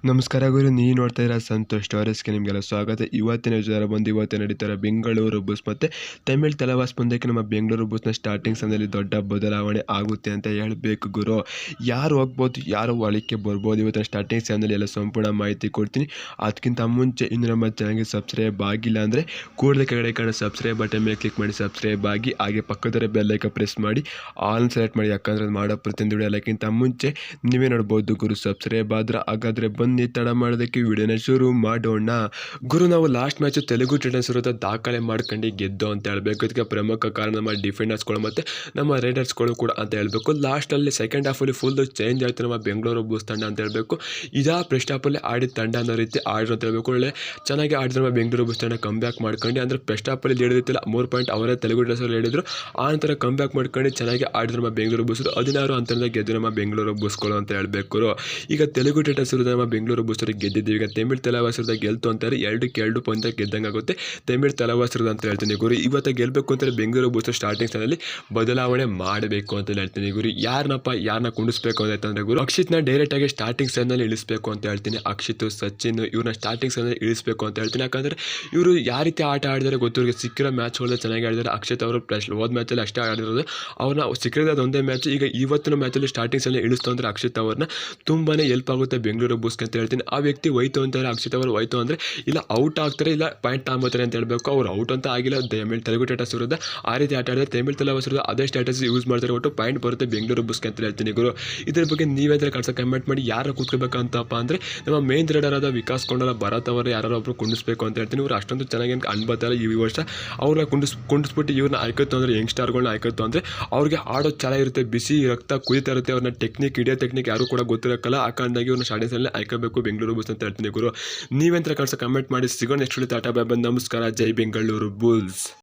ನಮಸ್ಕಾರ ಗುರು, ನೀವು ನೋಡ್ತಾ ಇರೋ ಸಂತೋಷ್ ಟಾರೆಸ್ಗೆ ನಿಮಗೆಲ್ಲ ಸ್ವಾಗತ. ಇವತ್ತಿನ ವಿಚಾರ ಬಂದು ಇವತ್ತು ನಡೀತಾರೆ ಬೆಂಗಳೂರು ಬುಲ್ಸ್ ಮತ್ತು ತಮಿಳ್ ತಲವಾಸ್ ಪಂದ್ಯಕ್ಕೆ ನಮ್ಮ ಬೆಂಗಳೂರು ಬುಲ್ಸ್ನ ಸ್ಟಾರ್ಟಿಂಗ್ ಸಮಯದಲ್ಲಿ ದೊಡ್ಡ ಬದಲಾವಣೆ ಆಗುತ್ತೆ ಅಂತ ಹೇಳಬೇಕು ಗುರು. ಯಾರು ಹೋಗ್ಬೋದು, ಯಾರು ಒಳಕ್ಕೆ ಬರ್ಬೋದು, ಇವತ್ತಿನ ಸ್ಟಾರ್ಟಿಂಗ್ ಸಮಯದಲ್ಲಿ ಎಲ್ಲ ಸಂಪೂರ್ಣ ಮಾಹಿತಿ ಕೊಡ್ತೀನಿ. ಅದಕ್ಕಿಂತ ಮುಂಚೆ ಇನ್ನು ನಮ್ಮ ಚಾನಲ್ಗೆ ಸಬ್ಸ್ಕ್ರೈಬ್ ಆಗಿಲ್ಲ ಅಂದರೆ ಕೂಡಲೇ ಕೆಳಗಡೆ ಕಾಣೋ ಸಬ್ಸ್ಕ್ರೈಬ್ ಬಟನ್ ಮೇಲೆ ಕ್ಲಿಕ್ ಮಾಡಿ ಸಬ್ಸ್ಕ್ರೈಬ್ ಆಗಿ, ಹಾಗೆ ಪಕ್ಕದ ಬೆಲ್ ಐಕಾನ್ ಪ್ರೆಸ್ ಮಾಡಿ ಆಲ್ ಸೆಲೆಕ್ಟ್ ಮಾಡಿ. ಯಾಕಂದರೆ ಅದು ಮಾಡೋ ಪ್ರತಿಯೊಂದು ವಿಡಿಯೋ ಎಲ್ಲಕ್ಕಿಂತ ಮುಂಚೆ ನೀವೇ ನೋಡ್ಬೋದು ಗುರು. ಸಬ್ಸ್ಕ್ರೈಬ್ ಆದ್ರೆ ಹಾಗಾದರೆ ಬನ್ನಿ ತಡ ಮಾಡೋದಕ್ಕೆ ವಿಡಿಯೋನ ಶುರು ಮಾಡೋಣ ಗುರು. ನಾವು ಲಾಸ್ಟ್ ಮ್ಯಾಚ್ ತೆಲುಗು ಟೈಟನ್ಸ್ ವಿರುದ್ಧ ದಾಖಲೆ ಮಾಡ್ಕೊಂಡು ಗೆದ್ದು ಅಂತ ಹೇಳಬೇಕು. ಇದಕ್ಕೆ ಪ್ರಮುಖ ಕಾರಣ ನಮ್ಮ ಡಿಫೆಂಡರ್ಸ್ಗಳು ಮತ್ತು ನಮ್ಮ ರೈಡರ್ಸ್ಗಳು ಕೂಡ ಅಂತ ಹೇಳಬೇಕು. ಲಾಸ್ಟಲ್ಲಿ ಸೆಕೆಂಡ್ ಹಾಫಲ್ಲಿ ಫುಲ್ ಚೇಂಜ್ ಆಯಿತು ನಮ್ಮ ಬೆಂಗಳೂರು ಬುಲ್ಸ್ ತಂಡ ಅಂತ ಹೇಳಬೇಕು. ಇದಾ ಫಸ್ಟ್ ಹಾಫಲ್ಲಿ ಆಡಿದ ತಂಡ ಅನ್ನೋ ರೀತಿ ಆಡಿದ್ರು ಅಂತ ಹೇಳಬೇಕು. ಒಳ್ಳೆ ಚೆನ್ನಾಗಿ ಆಡಿದ್ರು ನಮ್ಮ ಬೆಂಗಳೂರು ಬುಲ್ಸ್ ತಂಡ ಕಮ್ ಬ್ಯಾಕ್ ಮಾಡ್ಕೊಂಡು, ಅಂದರೆ ಫಸ್ಟ್ ಹಾಫಲ್ಲಿ ಲೀಡಿದ್ದಿಲ್ಲ 3 ಪಾಯಿಂಟ್ ಅವರೇ ತೆಲುಗು ಟೈಟನ್ಸ್ ಹೇಳಿದ್ರು. ಆ ನಂತರ ಕಮ್ ಬ್ಯಾಕ್ ಮಾಡ್ಕೊಂಡು ಚೆನ್ನಾಗಿ ಆಡಿದ್ರು ನಮ್ಮ ಬೆಂಗಳೂರು ಬುಲ್ಸ್. 16 ಅಂತಂದ್ರೆ ಗೆದ್ದು ನಮ್ಮ ಬೆಂಗಳೂರು ಬುಲ್ಸ್ಗಳು ಅಂತ ಹೇಳಬೇಕು. ಈಗ ತೆಲುಗು ಟೈಟನ್ಸ್ ವಿರುದ್ಧ ನಮ್ಮ ಬೆಂಗಳೂರು ಬುಲ್ಸ್ ಗೆದ್ದಿದ್ದೀವಿ. ಈಗ ತಮಿಳ್ ತಲವಾಸ್ ವಿರುದ್ಧ ಗೆಲ್ತು ಅಂತಾರೆ 2-2 ಪಂದ್ಯ ಗೆದ್ದಂಗೆ ಆಗುತ್ತೆ ತಮಿಳ್ ತಲವಾಸ್ ವಿರುದ್ಧ ಅಂತ ಹೇಳ್ತೀನಿ ಗುರು. ಇವತ್ತು ಗೆಲ್ಲಬೇಕು ಅಂತಾರೆ ಬೆಂಗಳೂರು ಬುಲ್ಸ್ ಸ್ಟಾರ್ಟಿಂಗ್ ಸ್ಥಾನದಲ್ಲಿ ಬದಲಾವಣೆ ಮಾಡಬೇಕು ಅಂತ ಹೇಳ್ತೀನಿ ಗುರು. ಯಾರನ್ನ ಕುಂಡಿಸ್ಬೇಕು ಅಂತಂದ್ರೆ ಗುರು, ಅಕ್ಷಿತ್ನ ಡೈರೆಕ್ಟ್ ಆಗಿ ಸ್ಟಾರ್ಟಿಂಗ್ ಸ್ಥಾನದಲ್ಲಿ ಇಳಿಸಬೇಕು ಅಂತ ಹೇಳ್ತೀನಿ. ಅಕ್ಷಿತ್, ಸಚಿನ್ ಇವ್ರನ್ನ ಸ್ಟಾರ್ಟಿಂಗ್ ಸ್ಥಾನದಲ್ಲಿ ಇಳಿಸಬೇಕು ಅಂತ ಹೇಳ್ತೀನಿ. ಯಾಕಂದ್ರೆ ಇವರು ಯಾವ ರೀತಿ ಆಟ ಆಡಿದರೆ ಗೊತ್ತು, ಇವ್ರಿಗೆ ಸಿಕ್ಕಿರೋ ಮ್ಯಾಚ್ಗಳನ್ನ ಚೆನ್ನಾಗಿ ಆಡಿದ್ದಾರೆ. ಅಕ್ಷಿತ್ ಅವರು ಹೋದ ಮ್ಯಾಚಲ್ಲಿ ಅಷ್ಟೇ ಆಡಿರೋದು, ಅವ್ರನ್ನ ಸಿಕ್ಕಿರೋದು ಅದೊಂದೇ ಮ್ಯಾಚ್. ಈಗ ಇವತ್ತಿನ ಮ್ಯಾಚಲ್ಲಿ ಸ್ಟಾರ್ಟಿಂಗ್ ಸ್ಥಾನದಲ್ಲಿ ಇಳಿಸ್ತು ಅಂದ್ರೆ ಅಕ್ಷಿತ್ ಅವ್ರನ್ನ ತುಂಬಾನೇ ಹೆಲ್ಪ್ ಆಗುತ್ತೆ ಬೆಂಗಳೂರು ಬುಲ್ಸ್ಗೆ ಅಂತ ಹೇಳ್ತೀನಿ. ಆ ವ್ಯಕ್ತಿ ಹೋಯ್ತು ಅಂತಾರೆ, ಅಕ್ಷಿತ್ ಅವರು ಹೋಯ್ತು ಅಂದರೆ ಇಲ್ಲ ಔಟ್ ಆಗ್ತಾರೆ, ಇಲ್ಲ ಪಾಯಿಂಟ್ ತಗೊಂಬತ್ತಾರೆ ಅಂತ ಹೇಳಬೇಕು. ಅವ್ರು ಔಟ್ ಅಂತ ಆಗಿಲ್ಲ ತಮಿಳ್ ತೆಲುಗು ಟೈಟನ್ಸ್ ವಿರುದ್ಧ ಆ ರೀತಿ ಆಟ ಆಡಿದ್ರೆ ತಮಿಳ್ ತಲವಾಸ್ ವಿರುದ್ಧ ಅದೇ ಸ್ಟ್ರಾಟಜಿ ಯೂಸ್ ಮಾಡ್ತಾರೆ, ಒಟ್ಟು ಪಾಯಿಂಟ್ ಬರುತ್ತೆ ಬೆಂಗಳೂರು ಬುಲ್ಸ್ಗೆ ಅಂತ ಹೇಳ್ತೀನಿ ಗುರು. ಇದ್ರ ಬಗ್ಗೆ ನೀವೇಂದ್ರೆ ಕಳ್ಸ ಕಮೆಂಟ್ ಮಾಡಿ. ಯಾರು ಕೂತ್ಕೋಬೇಕಂತಪ್ಪ ಅಂದರೆ ನಮ್ಮ ಮೇನ್ ರೈಡರ್ ಆದ ವಿಕಾಸ್ ಕೊಂಡಲ ಭರತ್ ಅವರು ಯಾರು ಒಬ್ಬರು ಕುಂಡಿಸ್ಬೇಕು ಅಂತ ಹೇಳ್ತೀನಿ. ಇವ್ರು ಅಷ್ಟೊಂದು ಚೆನ್ನಾಗಿ ಅನ್ಬತ್ತಾರೆ ಈ ವರ್ಷ. ಅವ್ರನ್ನ ಕುಂಡಿಸ್ಬಿಟ್ಟು ಇವ್ರನ್ನ ಆಯ್ಕೊತ್ತು ಅಂದರೆ ಯಂಗ್ ಸ್ಟಾರ್ಗಳನ್ನ ಆಯ್ಕೊತ್ತು ಅಂದರೆ ಅವ್ರಿಗೆ ಆಡೋದು ಚೆನ್ನಾಗಿರುತ್ತೆ, ಬಿಸಿ ರಕ್ತ ಕುಯ್ತಾ ಇರುತ್ತೆ. ಅವ್ರನ್ನ ಟೆಕ್ನಿಕ್ ಇಡಿಯೋ ಟೆಕ್ನಿಕ್ ಯಾರು ಕೂಡ ಗೊತ್ತಿರಕ್ಕಲ್ಲ. ಆ ಕಾರಣದಾಗಿ ಇವ್ರನ್ನ ಸ್ಟಾರ್ಟಿಂಗ್ಸಲ್ಲಿ ಆಯ್ಕೋಬೇಕು ಬೆಂಗಳೂರು ಬುಲ್ಸ್ ಅಂತ ಹೇಳ್ತೀನಿ ಗುರು. ನೀವೆಂತ ಕಳ್ಸ ಕಮೆಂಟ್ ಮಾಡಿ. ಸಿಗೋಣ ನೆಕ್ಸ್ಟ್ ಟಾಟಾ ಬೈ ಬೈ, ನಮಸ್ಕಾರ, ಜೈ ಬೆಂಗಳೂರು ಬುಲ್ಸ್.